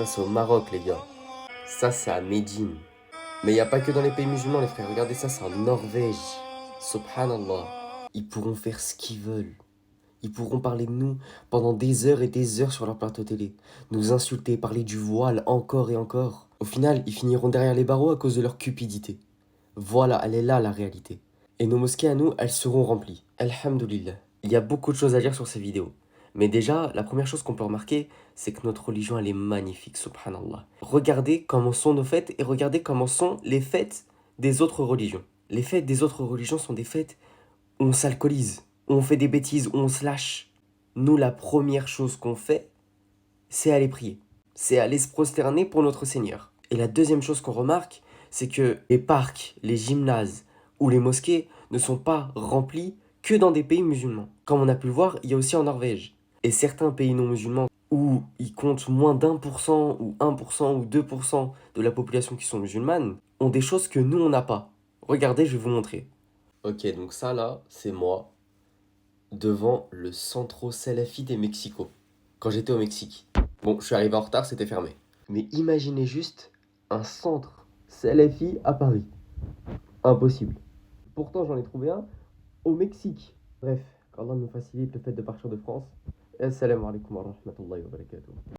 Ça, c'est au Maroc, les gars. Ça, c'est à Médine. Mais il n'y a pas que dans les pays musulmans, les frères. Regardez ça, c'est en Norvège. Subhanallah. Ils pourront faire ce qu'ils veulent. Ils pourront parler de nous pendant des heures et des heures sur leur plateau télé. Nous insulter, parler du voile encore et encore. Au final, ils finiront derrière les barreaux à cause de leur cupidité. Voilà, elle est là la réalité. Et nos mosquées à nous, elles seront remplies. Alhamdulillah. Il y a beaucoup de choses à dire sur ces vidéos. Mais déjà, la première chose qu'on peut remarquer, c'est que notre religion, elle est magnifique, subhanallah. Regardez comment sont nos fêtes et regardez comment sont les fêtes des autres religions. Les fêtes des autres religions sont des fêtes où on s'alcoolise, où on fait des bêtises, où on se lâche. Nous, la première chose qu'on fait, c'est aller prier. C'est aller se prosterner pour notre Seigneur. Et la deuxième chose qu'on remarque, c'est que les parcs, les gymnases ou les mosquées ne sont pas remplis que dans des pays musulmans. Comme on a pu le voir, il y a aussi en Norvège. Et certains pays non musulmans où ils comptent moins d'1% ou 1% ou 2% de la population qui sont musulmanes ont des choses que nous, on n'a pas. Regardez, je vais vous montrer. Ok, donc ça là, c'est moi devant le Centro Salafi de Mexico, quand j'étais au Mexique. Bon, je suis arrivé en retard, c'était fermé. Mais imaginez juste un centre Salafi à Paris. Impossible. Pourtant, j'en ai trouvé un au Mexique. Bref, qu'Allah nous facilite le fait de partir de France. Assalamu alaikum wa rahmatullahi wa barakatuh.